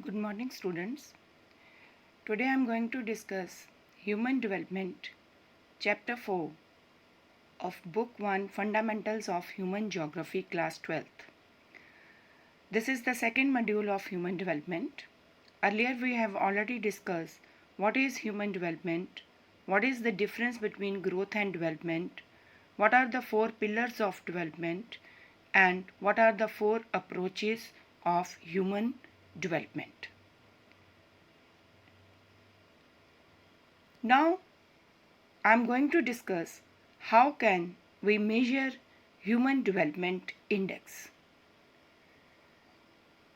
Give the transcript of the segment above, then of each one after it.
Good morning, students. Today I am going to discuss Human Development, Chapter 4 of Book 1 Fundamentals of Human Geography, Class 12th. This is the second module of Human Development. Earlier we have already discussed what is human development, what is the difference between growth and development, what are the four pillars of development, and what are the four approaches of human development. Now I am going to discuss how can we measure Human Development Index.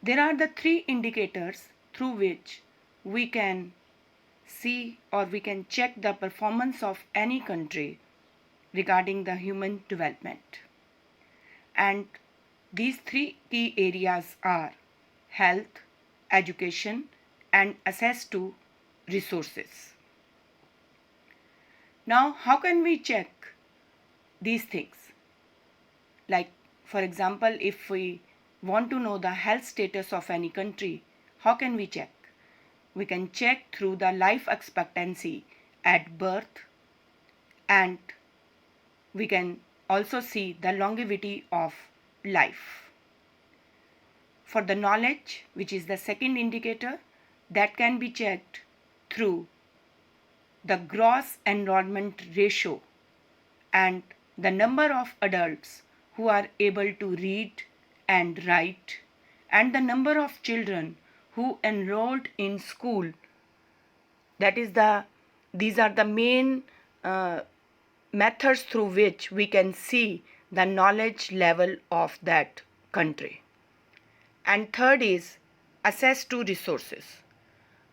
There are the three indicators through which we can see or we can check the performance of any country regarding the human development. And these three key areas are health, education, and access to resources. Now, how can we check these things? Like, for example, if we want to know the health status of any country, how can we check? We can check through the life expectancy at birth, and we can also see the longevity of life. For the knowledge, which is the second indicator, that can be checked through the gross enrollment ratio and the number of adults who are able to read and write, and the number of children who enrolled in school. These are the main methods through which we can see the knowledge level of that country. And third is access to resources.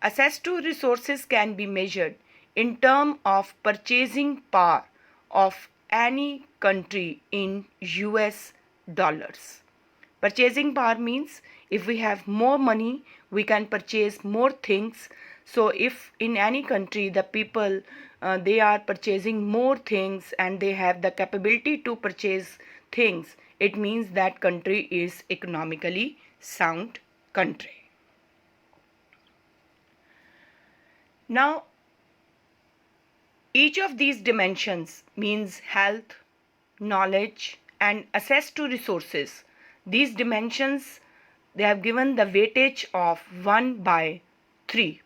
Access to resources can be measured in terms of purchasing power of any country in US dollars. Purchasing power means if we have more money, we can purchase more things. So if in any country the people they are purchasing more things and they have the capability to purchase things, it means that country is economically sound country. Now, each of these dimensions means health, knowledge, and access to resources. These dimensions, they have given the weightage of 1/3.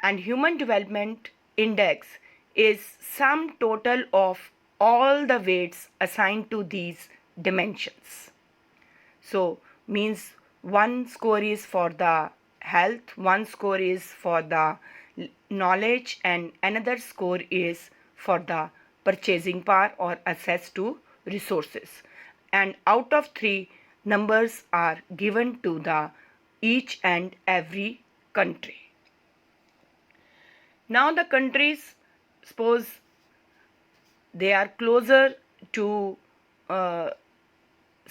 And Human Development Index is sum total of all the weights assigned to these dimensions. So, means one score is for the health, one score is for the knowledge, and another score is for the purchasing power or access to resources. And out of three, numbers are given to the each and every country. Now the countries, suppose they are closer to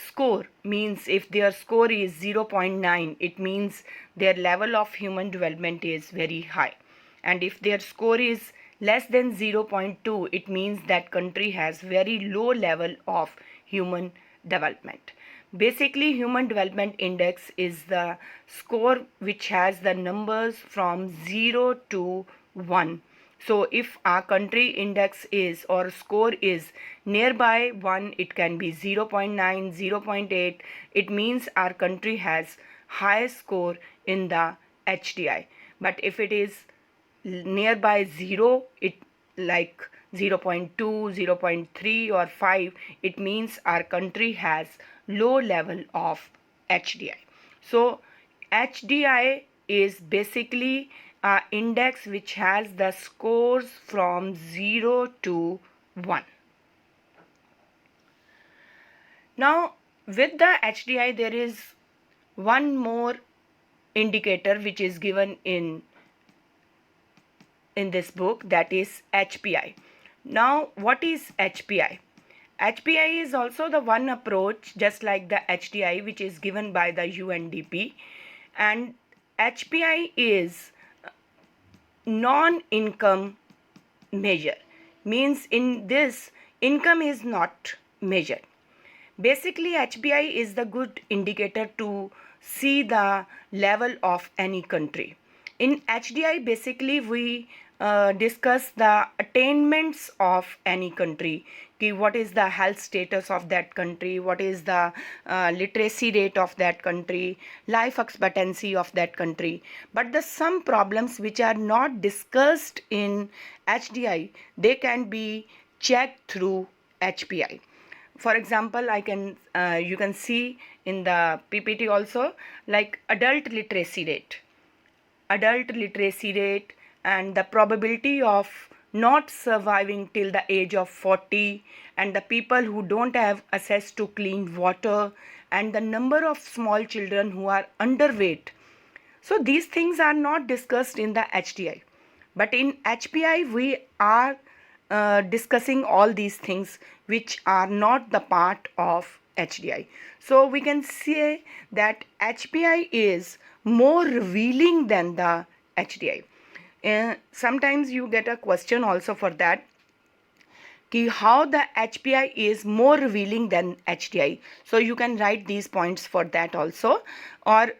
score, means if their score is 0.9, it means their level of human development is very high. And if their score is less than 0.2, it means that country has very low level of human development. Basically, Human Development Index is the score which has the numbers from 0 to 1. So if our country index is or score is nearby 1, it can be 0.9, 0.8. It means our country has high score in the HDI. But if it is nearby 0, it like 0.2, 0.3 or 5, it means our country has low level of HDI. So HDI is basically an index which has the scores from 0 to 1. Now with the HDI there is one more indicator which is given in this book, that is HPI. Now what is HPI? HPI is also the one approach just like the HDI which is given by the UNDP, and HPI is non-income measure, means in this income is not measured. Basically HPI is the good indicator to see the level of any country. In HDI, basically we discuss the attainments of any country. What is the health status of that country, what is the literacy rate of that country, life expectancy of that country. But the some problems which are not discussed in HDI, they can be checked through HPI. For example, you can see in the PPT also, like adult literacy rate and the probability of not surviving till the age of 40, and the people who don't have access to clean water, and the number of small children who are underweight. So these things are not discussed in the HDI, but in HPI we are discussing all these things which are not the part of HDI. So we can say that HPI is more revealing than the HDI. Sometimes you get a question also for that, how the HPI is more revealing than HDI. So you can write these points for that also. Or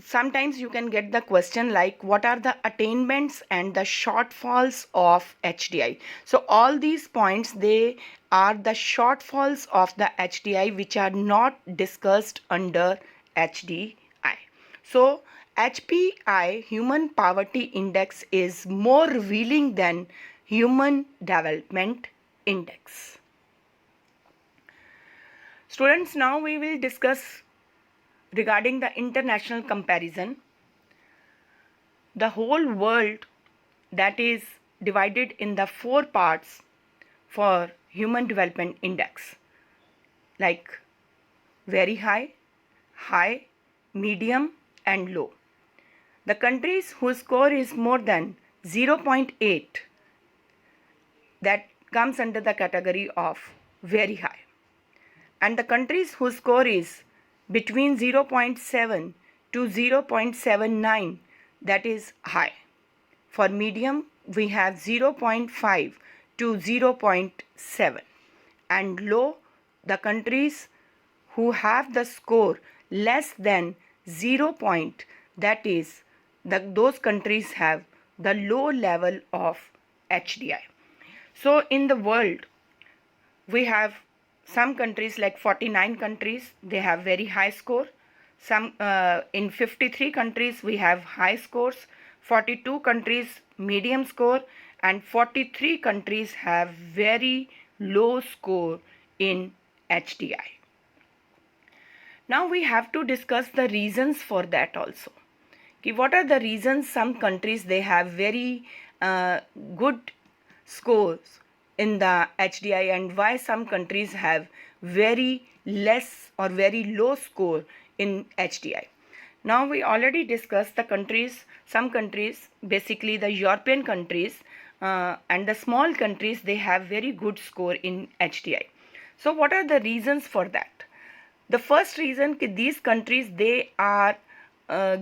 sometimes you can get the question like, what are the attainments and the shortfalls of HDI? So all these points, they are the shortfalls of the HDI which are not discussed under HDI. So HPI, Human Poverty Index, is more revealing than Human Development Index. Students, now we will discuss regarding the international comparison. The whole world, that is divided in the 4 parts for Human Development Index, like very high, high, medium and low. The countries whose score is more than 0.8, that comes under the category of very high, and the countries whose score is between 0.7 to 0.79, that is high. For medium, we have 0.5 to 0.7, and low, the countries who have the score less than 0. That is, those countries have the low level of HDI. So in the world, we have some countries like 49 countries, they have very high score. Some in 53 countries we have high scores, 42 countries medium score, and 43 countries have very low score in HDI. Now we have to discuss the reasons for that also. What are the reasons some countries they have very good scores in the HDI, and why some countries have very less or very low score in HDI. Now we already discussed the countries, some countries, basically the European countries and the small countries, they have very good score in HDI. So what are the reasons for that? The first reason, these countries, they are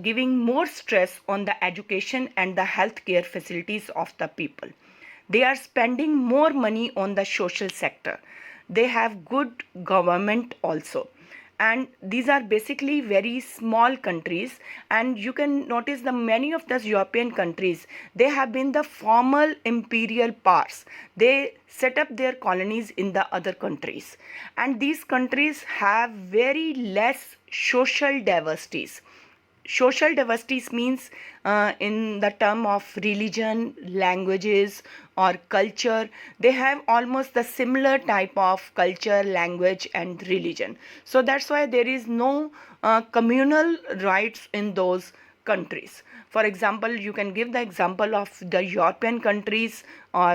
giving more stress on the education and the healthcare facilities of the people. They are spending more money on the social sector. They have good government also. And these are basically very small countries, and you can notice the many of the European countries, they have been the formal imperial powers. They set up their colonies in the other countries, and these countries have very less social diversities. Social diversity means in the term of religion, languages or culture, they have almost the similar type of culture, language and religion. So that's why there is no communal rights in those countries. For example, you can give the example of the European countries or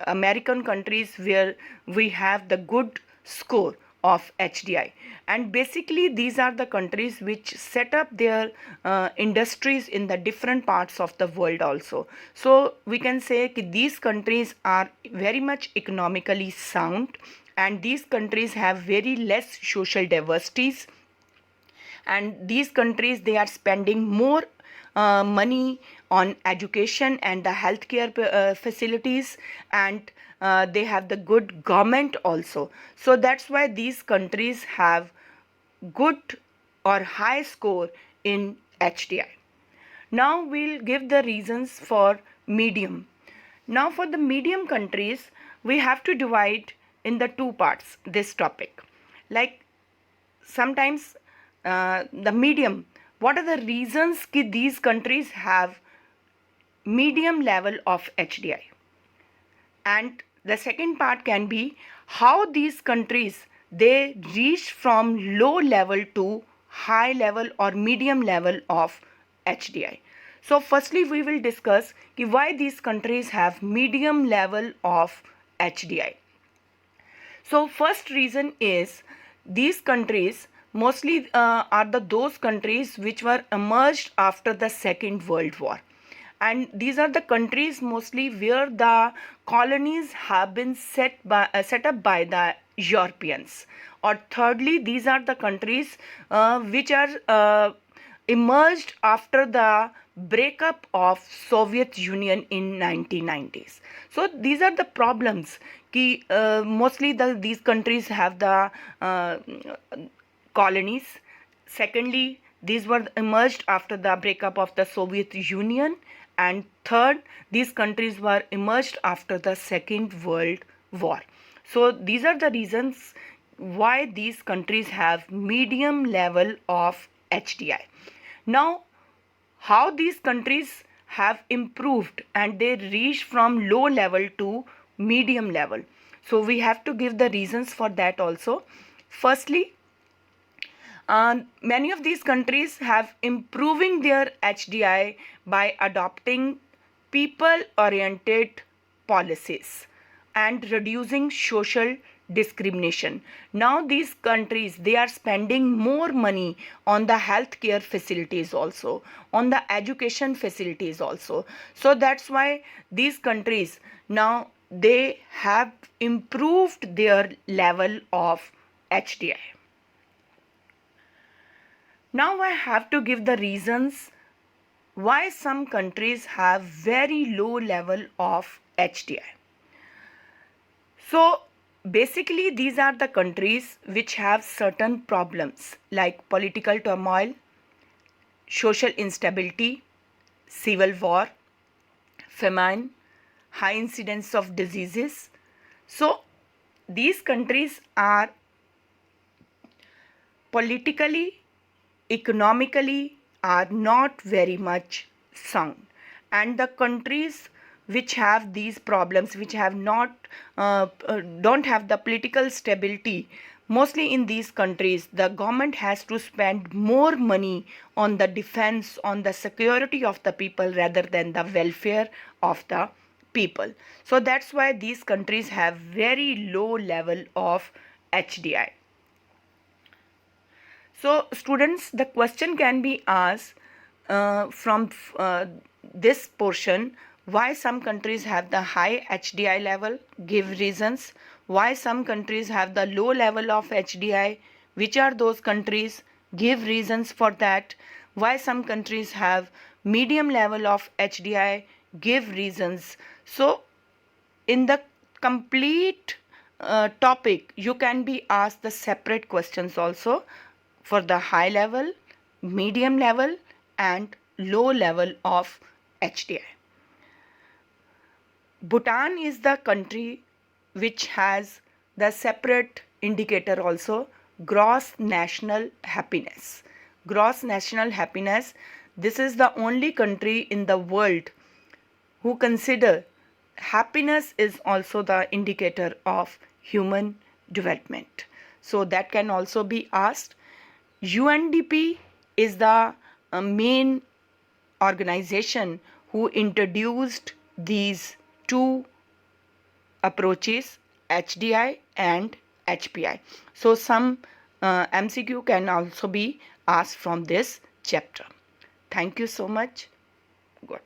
American countries where we have the good score of HDI, and basically these are the countries which set up their industries in the different parts of the world also. So we can say that these countries are very much economically sound, and these countries have very less social diversities, and these countries, they are spending more money on education and the healthcare facilities, and they have the good government also. So that's why these countries have good or high score in HDI. Now we'll give the reasons for medium. Now for the medium countries, we have to divide in the two parts this topic. Like sometimes the medium, what are the reasons कि these countries have medium level of HDI? And the second part can be how these countries they reach from low level to high level or medium level of HDI. So firstly we will discuss why these countries have medium level of HDI. So first reason is these countries mostly are those countries which were emerged after the Second World War, and these are the countries mostly where the colonies have been set up by the Europeans. Or thirdly, these are the countries which are emerged after the breakup of Soviet Union in 1990s. So these are the problems कि mostly these countries have the colonies. Secondly, these were emerged after the breakup of the Soviet Union. And third, these countries were emerged after the Second World War. So these are the reasons why these countries have medium level of HDI. Now, how these countries have improved and they reached from low level to medium level. So we have to give the reasons for that also. Firstly, many of these countries have improving their HDI by adopting people-oriented policies and reducing social discrimination. Now these countries they are spending more money on the healthcare facilities also, on the education facilities also. So that's why these countries now they have improved their level of HDI. Now I have to give the reasons why some countries have very low level of HDI. So basically these are the countries which have certain problems like political turmoil, social instability, civil war, famine, high incidence of diseases. So these countries are politically, economically are not very much sound, and the countries which have these problems, which have not don't have the political stability, mostly in these countries the government has to spend more money on the defense, on the security of the people rather than the welfare of the people. So that's why these countries have very low level of HDI. So students, the question can be asked from this portion, why some countries have the high HDI level, give reasons. Why some countries have the low level of HDI, which are those countries, give reasons for that. Why some countries have medium level of HDI, give reasons. So in the complete topic you can be asked the separate questions also for the high level, medium level and low level of HDI. Bhutan is the country which has the separate indicator also, gross national happiness. Gross national happiness, this is the only country in the world who consider happiness is also the indicator of human development. So that can also be asked. UNDP is the main organization who introduced these two approaches, HDI and HPI. So some MCQ can also be asked from this chapter. Thank you so much. Good.